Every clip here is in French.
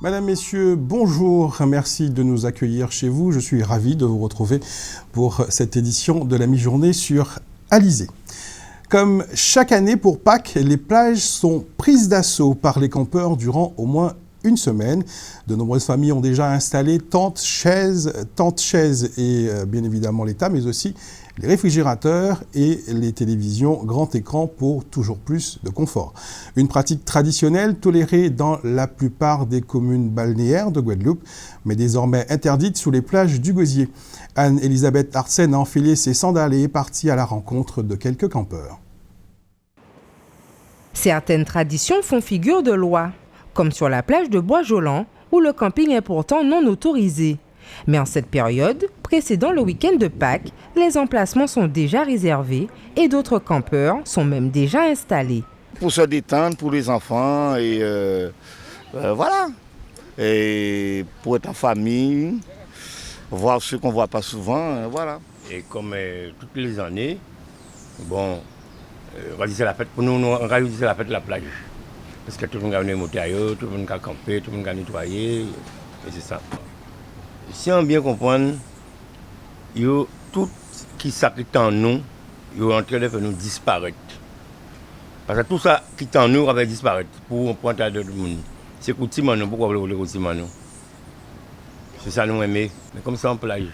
Mesdames, Messieurs, bonjour. Merci de nous accueillir chez vous. Je suis ravi de vous retrouver pour cette édition de la mi-journée sur Alizé. Comme chaque année pour Pâques, les plages sont prises d'assaut par les campeurs durant au moins une semaine. De nombreuses familles ont déjà installé tentes, chaises et bien évidemment les tables, mais aussi les réfrigérateurs et les télévisions grand écran pour toujours plus de confort. Une pratique traditionnelle tolérée dans la plupart des communes balnéaires de Guadeloupe, mais désormais interdite sous les plages du Gosier. Anne-Elisabeth Arsène a enfilé ses sandales et est partie à la rencontre de quelques campeurs. Certaines traditions font figure de loi, comme sur la plage de Bois-Jolant, où le camping est pourtant non autorisé. Mais en cette période, précédant le week-end de Pâques, les emplacements sont déjà réservés et d'autres campeurs sont même déjà installés. Pour se détendre, pour les enfants, et voilà. Et pour être en famille, voir ce qu'on ne voit pas souvent, voilà. Et comme toutes les années, bon, réaliser la fête, pour nous, on réalise la fête de la plage. Parce que tout le monde a venu monter ailleurs, tout le monde a campé, tout le monde a nettoyé, et c'est ça. Si on bien comprendre, tout qui s'applique en nous, il est en train de faire nous disparaître. Parce que tout ça qui est en nous va disparaître pour prendre à d'autres monde. C'est coutume en nous, pourquoi vous voulez coutume en nous? C'est ça nous aimer. Mais comme ça en plage,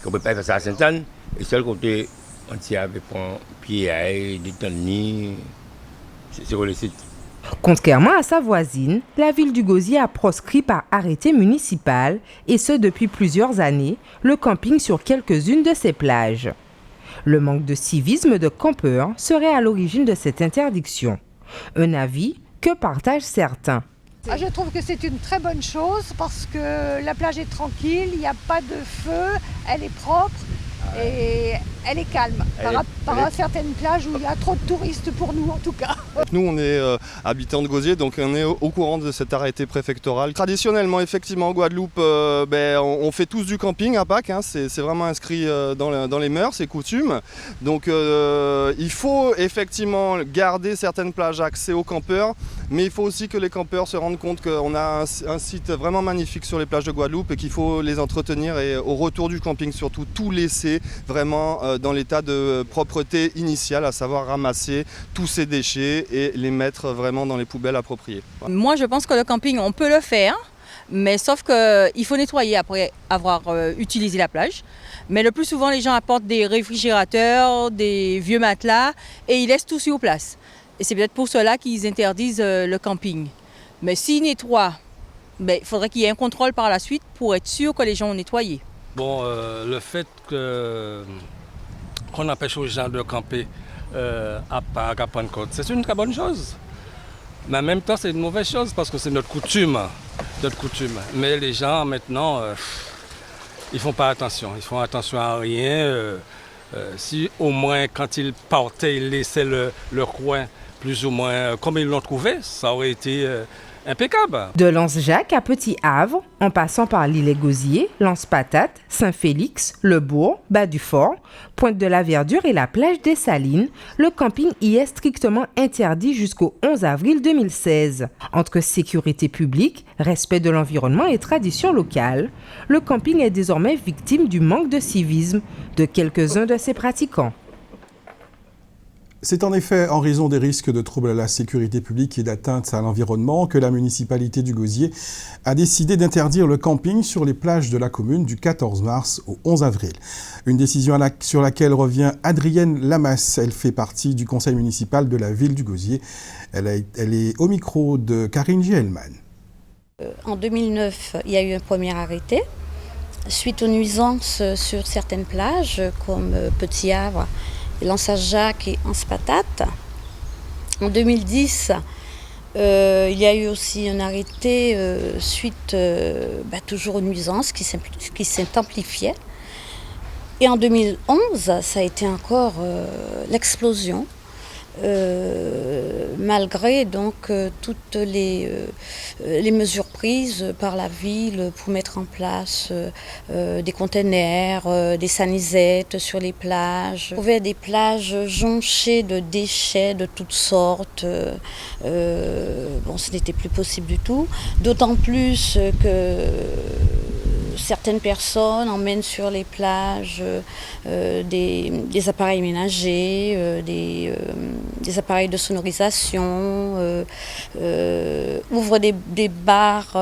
on ne peut pas faire ça à Sainte-Anne, et seul côté entier avec un pied à des tannis, c'est le site. Contrairement à sa voisine, la ville du Gosier a proscrit par arrêté municipal, et ce depuis plusieurs années, le camping sur quelques-unes de ses plages. Le manque de civisme de campeurs serait à l'origine de cette interdiction. Un avis que partagent certains. Je trouve que c'est une très bonne chose parce que la plage est tranquille, il n'y a pas de feu, elle est propre et elle est calme par rapport à certaines plages où il y a trop de touristes pour nous en tout cas. Nous on est habitants de Gosier, donc on est au courant de cet arrêté préfectoral. Traditionnellement effectivement en Guadeloupe, on fait tous du camping à Pâques, hein, c'est vraiment inscrit dans les mœurs et coutumes. Donc il faut effectivement garder certaines plages accès aux campeurs, mais il faut aussi que les campeurs se rendent compte qu'on a un site vraiment magnifique sur les plages de Guadeloupe et qu'il faut les entretenir et au retour du camping surtout tout laisser vraiment dans l'état de propreté initiale, à savoir ramasser tous ces déchets et les mettre vraiment dans les poubelles appropriées. Voilà. Moi je pense que le camping on peut le faire, mais sauf qu'il faut nettoyer après avoir utilisé la plage. Mais le plus souvent les gens apportent des réfrigérateurs, des vieux matelas et ils laissent tout sur place. Et c'est peut-être pour cela qu'ils interdisent le camping. Mais s'ils nettoient, il faudrait qu'il y ait un contrôle par la suite pour être sûr que les gens ont nettoyé. Bon, le fait qu'on empêche aux gens de camper à Pâques, à Pentecôte, c'est une très bonne chose. Mais en même temps, c'est une mauvaise chose parce que c'est notre coutume. Mais les gens, maintenant, ils ne font pas attention. Ils font attention à rien. Si au moins, quand ils partaient, ils laissaient le coin plus ou moins comme ils l'ont trouvé, ça aurait été impeccable. De Lance-Jacques à Petit-Havre, en passant par l'île-et-Gosier, Lance-Patate, Saint-Félix, Le Bourg, Bas-du-Fort, Pointe-de-la-Verdure et la plage des Salines, le camping y est strictement interdit jusqu'au 11 avril 2016. Entre sécurité publique, respect de l'environnement et tradition locale, le camping est désormais victime du manque de civisme de quelques-uns de ses pratiquants. C'est en effet en raison des risques de troubles à la sécurité publique et d'atteinte à l'environnement que la municipalité du Gosier a décidé d'interdire le camping sur les plages de la commune du 14 mars au 11 avril. Une décision sur laquelle revient Adrienne Lamas. Elle fait partie du conseil municipal de la ville du Gosier. Elle est au micro de Karine Gielman. En 2009, il y a eu un premier arrêté suite aux nuisances sur certaines plages comme Petit Havre, Lance-Jacques et Anse-Patate. En 2010, il y a eu aussi un arrêté suite toujours aux nuisances qui s'est amplifié. Et en 2011, ça a été encore l'explosion malgré donc toutes les mesures prises par la ville pour mettre en place des containers, des sanisettes sur les plages. On trouvait des plages jonchées de déchets de toutes sortes. Ce n'était plus possible du tout, d'autant plus que certaines personnes emmènent sur les plages des appareils ménagers, des appareils de sonorisation, ouvrent des bars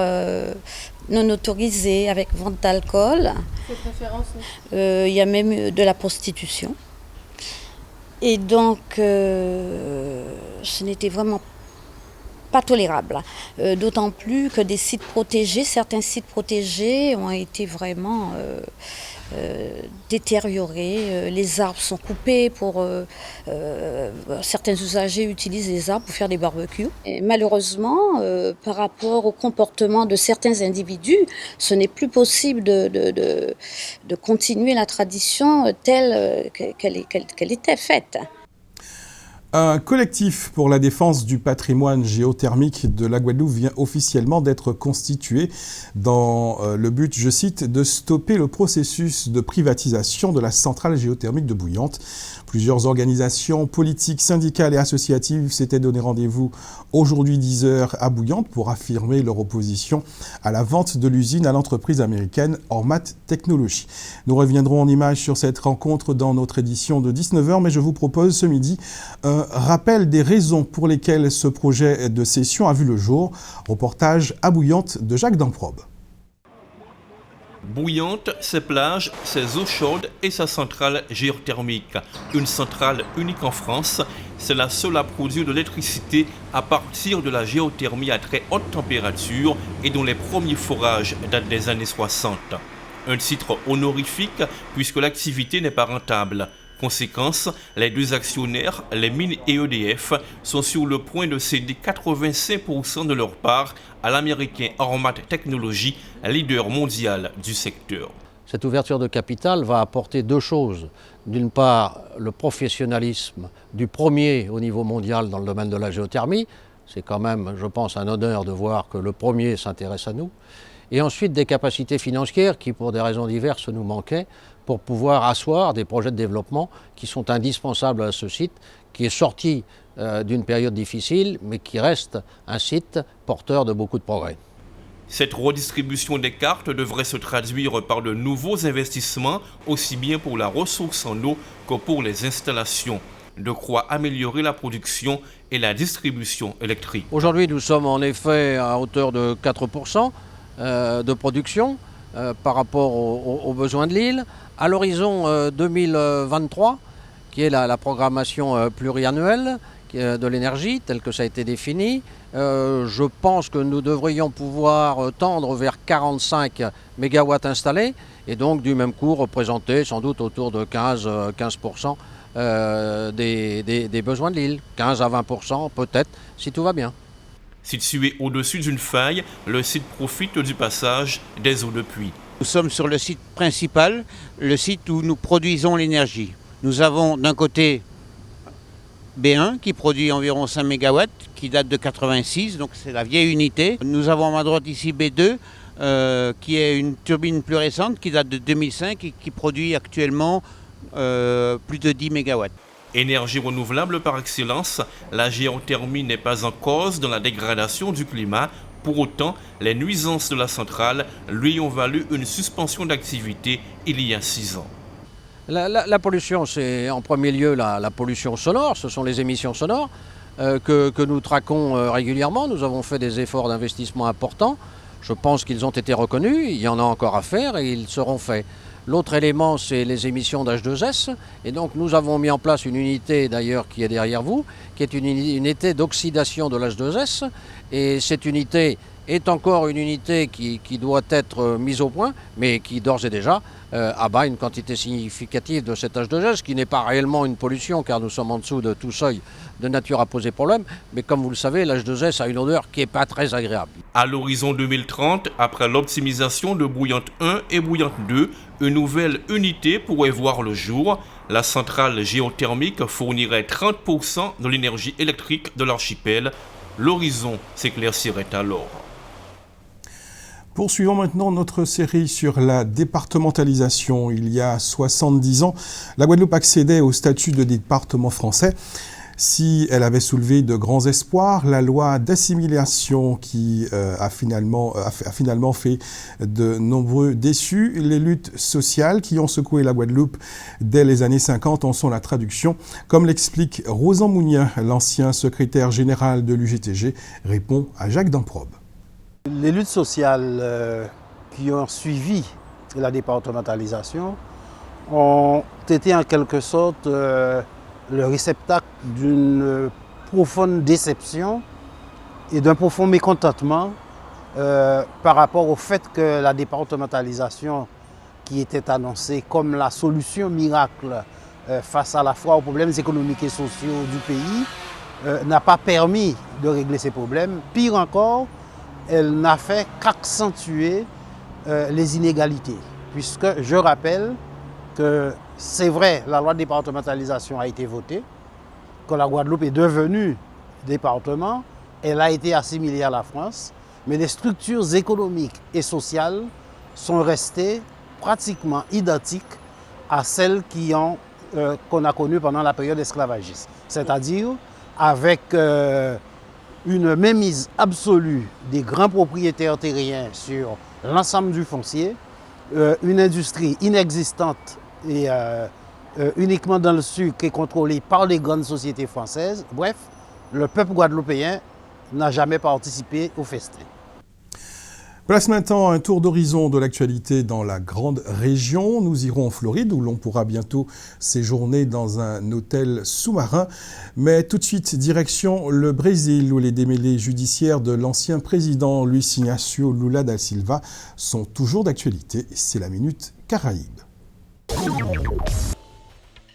non autorisés avec vente d'alcool. Il y a même de la prostitution. Et donc, ce n'était vraiment pas tolérable. D'autant plus que des sites protégés, certains sites protégés ont été vraiment détériorés. Les arbres sont coupés pour... certains usagers utilisent les arbres pour faire des barbecues. Et malheureusement, par rapport au comportement de certains individus, ce n'est plus possible de continuer la tradition telle qu'elle était faite. Un collectif pour la défense du patrimoine géothermique de la Guadeloupe vient officiellement d'être constitué dans le but, je cite, de stopper le processus de privatisation de la centrale géothermique de Bouillante. Plusieurs organisations politiques, syndicales et associatives s'étaient donné rendez-vous aujourd'hui 10h à Bouillante pour affirmer leur opposition à la vente de l'usine à l'entreprise américaine Ormat Technologies. Nous reviendrons en images sur cette rencontre dans notre édition de 19h, mais je vous propose ce midi un rappel des raisons pour lesquelles ce projet de cession a vu le jour. Reportage à Bouillante de Jacques Damprobe. Bouillante, ses plages, ses eaux chaudes et sa centrale géothermique. Une centrale unique en France, c'est la seule à produire de l'électricité à partir de la géothermie à très haute température et dont les premiers forages datent des années 60. Un titre honorifique puisque l'activité n'est pas rentable. Conséquence, les deux actionnaires, les mines et EDF, sont sur le point de céder 85% de leur part à l'américain Ormat Technologies, leader mondial du secteur. Cette ouverture de capital va apporter deux choses. D'une part, le professionnalisme du premier au niveau mondial dans le domaine de la géothermie. C'est quand même, je pense, un honneur de voir que le premier s'intéresse à nous. Et ensuite, des capacités financières qui, pour des raisons diverses, nous manquaient pour pouvoir asseoir des projets de développement qui sont indispensables à ce site, qui est sorti d'une période difficile, mais qui reste un site porteur de beaucoup de progrès. Cette redistribution des cartes devrait se traduire par de nouveaux investissements, aussi bien pour la ressource en eau que pour les installations, de quoi améliorer la production et la distribution électrique. Aujourd'hui, nous sommes en effet à hauteur de 4% de production par rapport aux besoins de l'île. À l'horizon 2023, qui est la programmation pluriannuelle de l'énergie, telle que ça a été défini, je pense que nous devrions pouvoir tendre vers 45 MW installés et donc du même coup représenter sans doute autour de 15% des besoins de l'île, 15 à 20% peut-être si tout va bien. Situé au-dessus d'une faille, le site profite du passage des eaux de pluie. Nous sommes sur le site principal, le site où nous produisons l'énergie. Nous avons d'un côté B1 qui produit environ 5 MW, qui date de 86, donc c'est la vieille unité. Nous avons à ma droite ici B2, qui est une turbine plus récente, qui date de 2005 et qui produit actuellement plus de 10 MW. Énergie renouvelable par excellence, la géothermie n'est pas en cause dans la dégradation du climat. Pour autant, les nuisances de la centrale lui ont valu une suspension d'activité il y a 6 ans. La pollution, c'est en premier lieu la pollution sonore, ce sont les émissions sonores que nous traquons régulièrement. Nous avons fait des efforts d'investissement importants. Je pense qu'ils ont été reconnus, il y en a encore à faire et ils seront faits. L'autre élément, c'est les émissions d'H2S. Et donc, nous avons mis en place une unité, d'ailleurs, qui est derrière vous, qui est une unité d'oxydation de l'H2S. Et cette unité est encore une unité qui doit être mise au point, mais qui, d'ores et déjà, abat une quantité significative de cet H2S, qui n'est pas réellement une pollution, car nous sommes en dessous de tout seuil de nature à poser problème. Mais comme vous le savez, l'H2S a une odeur qui n'est pas très agréable. À l'horizon 2030, après l'optimisation de Bouillante 1 et Bouillante 2, une nouvelle unité pourrait voir le jour. La centrale géothermique fournirait 30% de l'énergie électrique de l'archipel. L'horizon s'éclaircirait alors. Poursuivons maintenant notre série sur la départementalisation. Il y a 70 ans, la Guadeloupe accédait au statut de département français. Si elle avait soulevé de grands espoirs, la loi d'assimilation qui a finalement fait de nombreux déçus. Les luttes sociales qui ont secoué la Guadeloupe dès les années 50 en sont la traduction. Comme l'explique Rosan Mounien, l'ancien secrétaire général de l'UGTG, répond à Jacques Damprobe. Les luttes sociales qui ont suivi la départementalisation ont été en quelque sorte le réceptacle d'une profonde déception et d'un profond mécontentement par rapport au fait que la départementalisation qui était annoncée comme la solution miracle face à la fois aux problèmes économiques et sociaux du pays n'a pas permis de régler ces problèmes. Pire encore, elle n'a fait qu'accentuer les inégalités, puisque je rappelle que c'est vrai, la loi de départementalisation a été votée, que la Guadeloupe est devenue département, elle a été assimilée à la France, mais les structures économiques et sociales sont restées pratiquement identiques à celles qu'on a connues pendant la période esclavagiste. C'est-à-dire avec une mainmise absolue des grands propriétaires terriens sur l'ensemble du foncier, une industrie inexistante et uniquement dans le sucre et contrôlée par les grandes sociétés françaises. Bref, le peuple guadeloupéen n'a jamais participé au festin. Place maintenant un tour d'horizon de l'actualité dans la grande région. Nous irons en Floride où l'on pourra bientôt séjourner dans un hôtel sous-marin. Mais tout de suite, direction le Brésil où les démêlés judiciaires de l'ancien président Luiz Inácio Lula da Silva sont toujours d'actualité. C'est la Minute Caraïbe.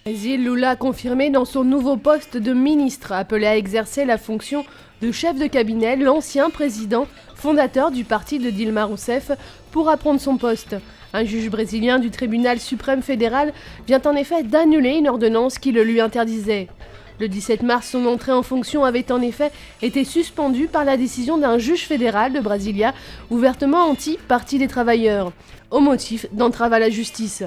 Brésil, Lula a confirmé dans son nouveau poste de ministre, appelé à exercer la fonction de chef de cabinet, l'ancien président fondateur du parti de Dilma Rousseff pourra prendre son poste. Un juge brésilien du tribunal suprême fédéral vient en effet d'annuler une ordonnance qui le lui interdisait. Le 17 mars, son entrée en fonction avait en effet été suspendue par la décision d'un juge fédéral de Brasilia, ouvertement anti-Parti des travailleurs, au motif d'entrave à la justice.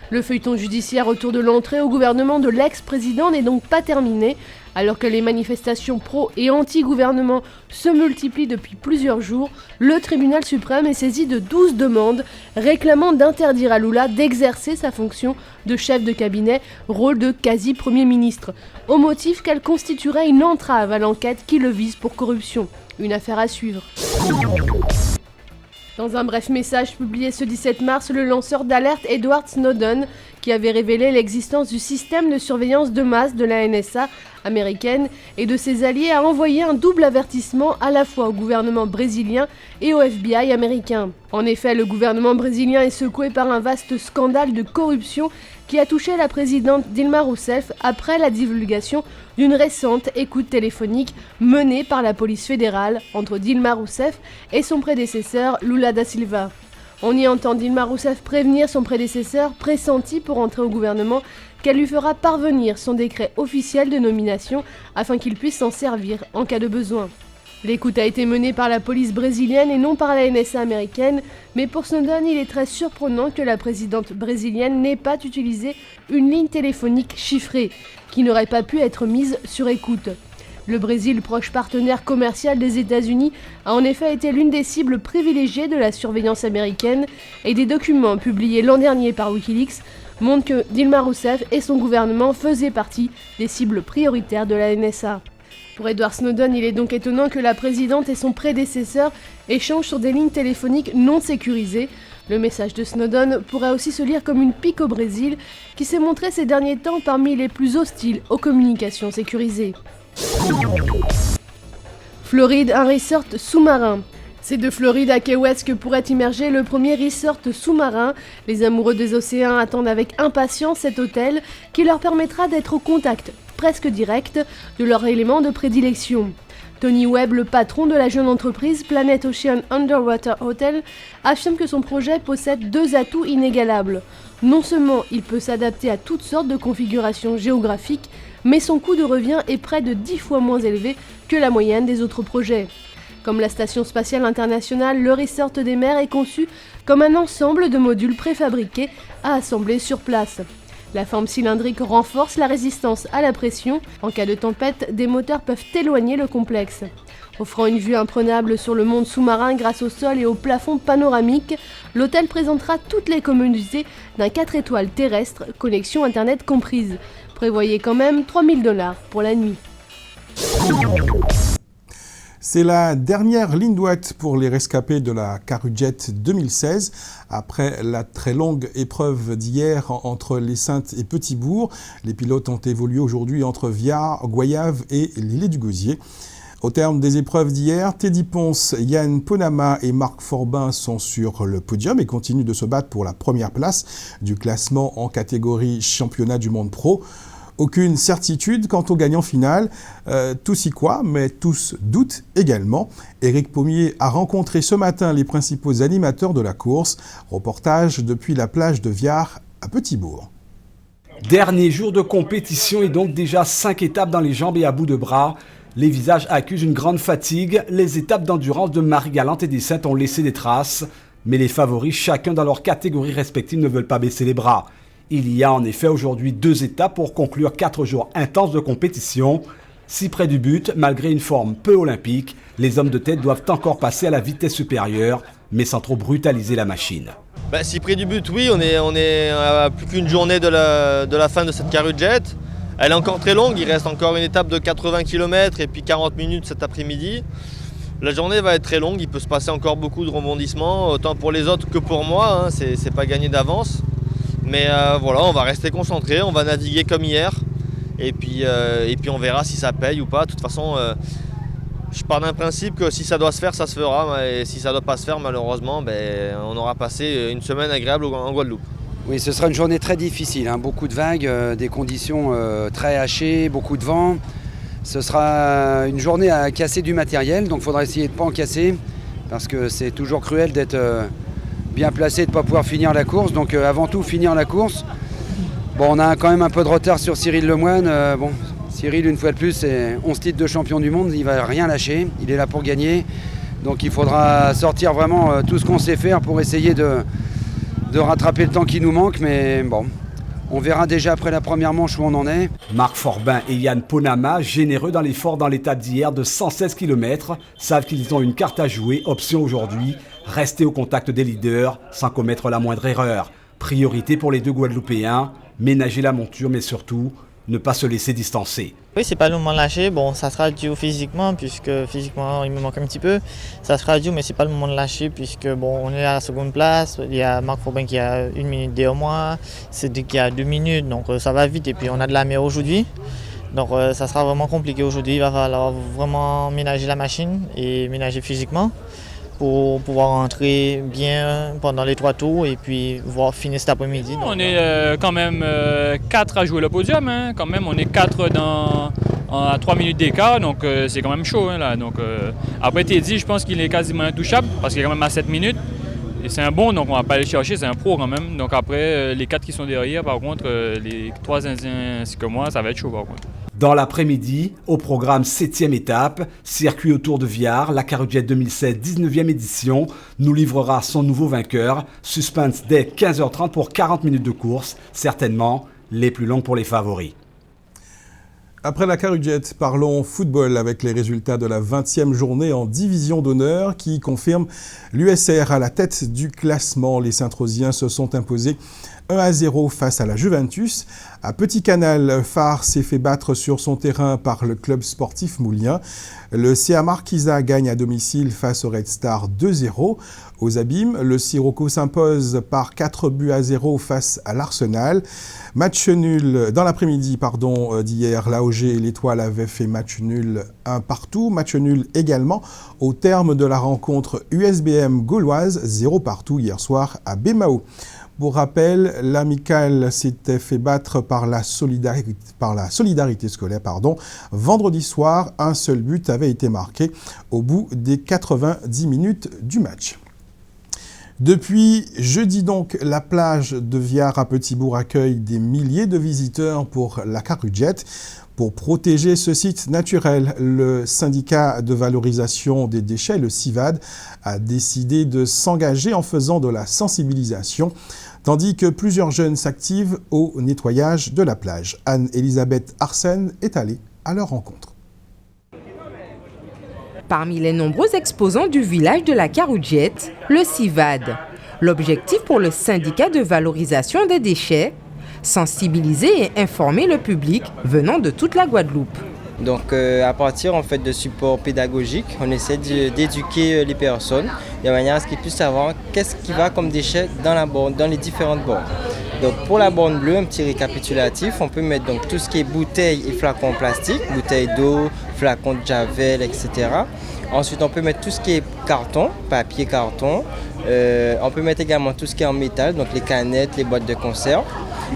Le feuilleton judiciaire autour de l'entrée au gouvernement de l'ex-président n'est donc pas terminé, alors que les manifestations pro- et anti-gouvernement se multiplient depuis plusieurs jours. Le tribunal suprême est saisi de 12 demandes réclamant d'interdire à Lula d'exercer sa fonction de chef de cabinet, rôle de quasi-premier ministre, au motif qu'elle constituerait une entrave à l'enquête qui le vise pour corruption. Une affaire à suivre. Dans un bref message publié ce 17 mars, le lanceur d'alerte Edward Snowden, qui avait révélé l'existence du système de surveillance de masse de la NSA américaine et de ses alliés, a envoyé un double avertissement à la fois au gouvernement brésilien et au FBI américain. En effet, le gouvernement brésilien est secoué par un vaste scandale de corruption qui a touché la présidente Dilma Rousseff après la divulgation d'une récente écoute téléphonique menée par la police fédérale entre Dilma Rousseff et son prédécesseur Lula da Silva. On y entend Dilma Rousseff prévenir son prédécesseur, pressenti pour entrer au gouvernement, qu'elle lui fera parvenir son décret officiel de nomination afin qu'il puisse s'en servir en cas de besoin. L'écoute a été menée par la police brésilienne et non par la NSA américaine, mais pour Snowden, il est très surprenant que la présidente brésilienne n'ait pas utilisé une ligne téléphonique chiffrée, qui n'aurait pas pu être mise sur écoute. Le Brésil, proche partenaire commercial des États-Unis, a en effet été l'une des cibles privilégiées de la surveillance américaine, et des documents publiés l'an dernier par Wikileaks montrent que Dilma Rousseff et son gouvernement faisaient partie des cibles prioritaires de la NSA. Pour Edward Snowden, il est donc étonnant que la présidente et son prédécesseur échangent sur des lignes téléphoniques non sécurisées. Le message de Snowden pourrait aussi se lire comme une pique au Brésil, qui s'est montré ces derniers temps parmi les plus hostiles aux communications sécurisées. Floride, un resort sous-marin. C'est de Floride à Key West que pourrait immerger le premier resort sous-marin. Les amoureux des océans attendent avec impatience cet hôtel qui leur permettra d'être au contact presque direct de leur élément de prédilection. Tony Webb, le patron de la jeune entreprise Planet Ocean Underwater Hotel, affirme que son projet possède 2 atouts inégalables. Non seulement il peut s'adapter à toutes sortes de configurations géographiques, mais son coût de revient est près de 10 fois moins élevé que la moyenne des autres projets. Comme la Station spatiale internationale, le Resort des mers est conçu comme un ensemble de modules préfabriqués à assembler sur place. La forme cylindrique renforce la résistance à la pression. En cas de tempête, des moteurs peuvent éloigner le complexe. Offrant une vue imprenable sur le monde sous-marin grâce au sol et au plafond panoramique, l'hôtel présentera toutes les commodités d'un 4 étoiles terrestre, connexion internet comprise. Prévoyez quand même 3 000 $ pour la nuit. C'est la dernière ligne droite pour les rescapés de la Carujet 2016. Après la très longue épreuve d'hier entre les Saintes et Petit-Bourg, les pilotes ont évolué aujourd'hui entre Viard, Goyave et l'Îlet-du-Gosier. Au terme des épreuves d'hier, Teddy Ponce, Yann Ponama et Marc Forbin sont sur le podium et continuent de se battre pour la première place du classement en catégorie championnat du monde pro. Aucune certitude quant au gagnant final. Tous y croient, mais tous doutent également. Éric Pommier a rencontré ce matin les principaux animateurs de la course. Reportage depuis la plage de Viard à Petit-Bourg. Dernier jour de compétition et donc déjà 5 étapes dans les jambes et à bout de bras. Les visages accusent une grande fatigue. Les étapes d'endurance de Marie-Galante et des Saintes ont laissé des traces. Mais les favoris, chacun dans leur catégorie respective, ne veulent pas baisser les bras. Il y a en effet aujourd'hui 2 étapes pour conclure 4 jours intenses de compétition. Si près du but, malgré une forme peu olympique, les hommes de tête doivent encore passer à la vitesse supérieure, mais sans trop brutaliser la machine. Si près du but, oui, on est à plus qu'une journée de la fin de cette Carujet. Elle est encore très longue, il reste encore une étape de 80 km et puis 40 minutes cet après-midi. La journée va être très longue, il peut se passer encore beaucoup de rebondissements, autant pour les autres que pour moi, c'est pas gagné d'avance. Mais voilà, on va rester concentré, on va naviguer comme hier et puis on verra si ça paye ou pas. De toute façon, je pars d'un principe que si ça doit se faire, ça se fera. Et si ça ne doit pas se faire, malheureusement, on aura passé une semaine agréable en Guadeloupe. Oui, ce sera une journée très difficile, beaucoup de vagues, des conditions très hachées, beaucoup de vent. Ce sera une journée à casser du matériel, donc il faudra essayer de ne pas en casser, parce que c'est toujours cruel d'être bien placé, de ne pas pouvoir finir la course. Donc avant tout, finir la course. Bon, on a quand même un peu de retard sur Cyril Lemoine. Cyril, une fois de plus, c'est 11 titres de champion du monde, il ne va rien lâcher, il est là pour gagner. Donc il faudra sortir vraiment tout ce qu'on sait faire pour essayer de rattraper le temps qui nous manque, mais bon, on verra déjà après la première manche où on en est. Marc Forbin et Yann Ponama, généreux dans l'effort dans l'étape d'hier de 116 km, savent qu'ils ont une carte à jouer, option aujourd'hui, rester au contact des leaders sans commettre la moindre erreur. Priorité pour les 2 Guadeloupéens, ménager la monture, mais surtout, ne pas se laisser distancer. Oui, c'est pas le moment de lâcher. Bon, ça sera dur physiquement, puisque physiquement, il me manque un petit peu. Ça sera dur, mais c'est pas le moment de lâcher, puisque bon, on est à la seconde place. Il y a Marc Forbin qui a 1 minute derrière moi, Cédric qui a 2 minutes, donc ça va vite. Et puis on a de la mer aujourd'hui, donc ça sera vraiment compliqué aujourd'hui. Il va falloir vraiment ménager la machine et ménager physiquement pour pouvoir rentrer bien pendant les 3 tours et puis voir finir cet après-midi. On est quand même 4 à jouer le podium, quand même on est 4 à 3 minutes d'écart, donc c'est quand même chaud. Là. Donc, après Teddy, je pense qu'il est quasiment intouchable parce qu'il est quand même à 7 minutes. Et c'est un bon, donc on va pas aller chercher, c'est un pro quand même. Donc après, les 4 qui sont derrière, par contre, les 3 Indiens ainsi que moi, ça va être chaud par contre. Dans l'après-midi, au programme 7e étape, circuit autour de Viard, la Carujet 2016 19e édition nous livrera son nouveau vainqueur. Suspense dès 15h30 pour 40 minutes de course, certainement les plus longues pour les favoris. Après la Carujet, parlons football avec les résultats de la 20e journée en division d'honneur qui confirme l'USR à la tête du classement. Les Saint-Rosiens se sont imposés 1-0 face à la Juventus. À Petit Canal, Phare s'est fait battre sur son terrain par le club sportif moulien. Le CA Marquisa gagne à domicile face au Red Star 2-0. Aux Abîmes, le Sirocco s'impose par 4-0 face à l'Arsenal. Match nul dans l'après-midi d'hier. L'AOG et l'Étoile avaient fait match nul 1 partout. Match nul également au terme de la rencontre USBM gauloise 0 partout hier soir à Bémao. Pour rappel, l'Amicale s'était fait battre par la solidarité scolaire. Vendredi soir, un seul but avait été marqué au bout des 90 minutes du match. Depuis jeudi donc, la plage de Viard à Petit-Bourg accueille des milliers de visiteurs pour la Carudjette. Pour protéger ce site naturel, le syndicat de valorisation des déchets, le CIVAD, a décidé de s'engager en faisant de la sensibilisation, tandis que plusieurs jeunes s'activent au nettoyage de la plage. Anne-Elisabeth Arsène est allée à leur rencontre. Parmi les nombreux exposants du village de la Carudjette, le CIVAD. L'objectif pour le syndicat de valorisation des déchets, sensibiliser et informer le public venant de toute la Guadeloupe. Donc à partir en fait de supports pédagogiques, on essaie d'éduquer les personnes de manière à ce qu'ils puissent savoir qu'est-ce qui va comme déchets dans les différentes bornes. Donc pour la borne bleue, un petit récapitulatif, on peut mettre donc tout ce qui est bouteilles et flacons en plastique, bouteilles d'eau, flacons de javel, etc. Ensuite on peut mettre tout ce qui est carton, papier carton. On peut mettre également tout ce qui est en métal, donc les canettes, les boîtes de conserve.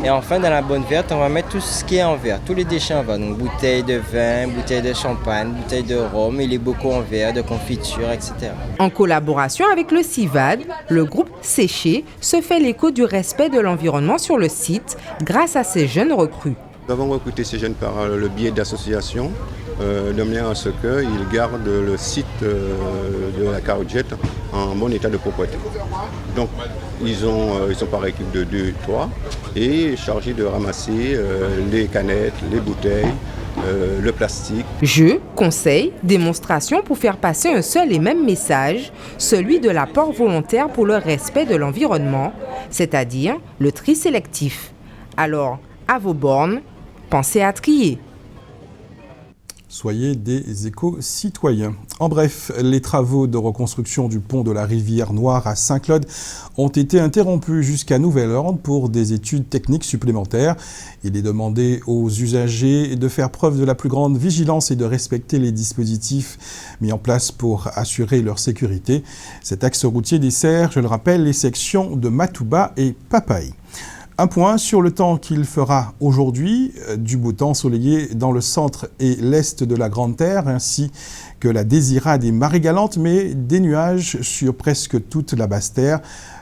Et enfin, dans la bonne verte, on va mettre tout ce qui est en verre, tous les déchets en verre, donc bouteilles de vin, bouteilles de champagne, bouteilles de rhum et les bocaux en verre, de confiture, etc. En collaboration avec le CIVAD, le groupe Séché se fait l'écho du respect de l'environnement sur le site grâce à ces jeunes recrues. Nous avons recruté ces jeunes par le biais d'associations, de manière à ce qu'ils gardent le site de la Carudjette en bon état de propreté. Donc ils sont par équipe de 2, 3 et chargés de ramasser les canettes, les bouteilles, le plastique. Jeux, conseils, démonstrations pour faire passer un seul et même message, celui de l'apport volontaire pour le respect de l'environnement, c'est-à-dire le tri sélectif. Alors, à vos bornes, pensez à trier. Soyez des éco-citoyens. En bref, les travaux de reconstruction du pont de la rivière Noire à Saint-Claude ont été interrompus jusqu'à nouvel ordre pour des études techniques supplémentaires. Il est demandé aux usagers de faire preuve de la plus grande vigilance et de respecter les dispositifs mis en place pour assurer leur sécurité. Cet axe routier dessert, je le rappelle, les sections de Matouba et Papaï. Un point sur le temps qu'il fera aujourd'hui, du beau temps ensoleillé dans le centre et l'est de la Grande Terre, ainsi que la désirade et marée galante, mais des nuages sur presque toute la basse terre.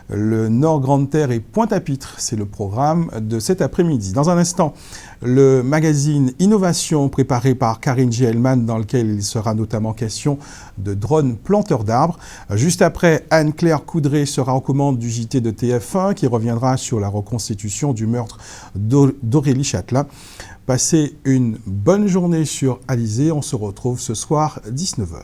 Le Nord Grande Terre et Pointe-à-Pitre, c'est le programme de cet après-midi. Dans un instant, le magazine Innovation préparé par Karine Gielman, dans lequel il sera notamment question de drones planteurs d'arbres. Juste après, Anne-Claire Coudray sera en commande du JT de TF1 qui reviendra sur la reconstitution du meurtre d'Aurélie Châtelain. Passez une bonne journée sur Alizé. On se retrouve ce soir 19h.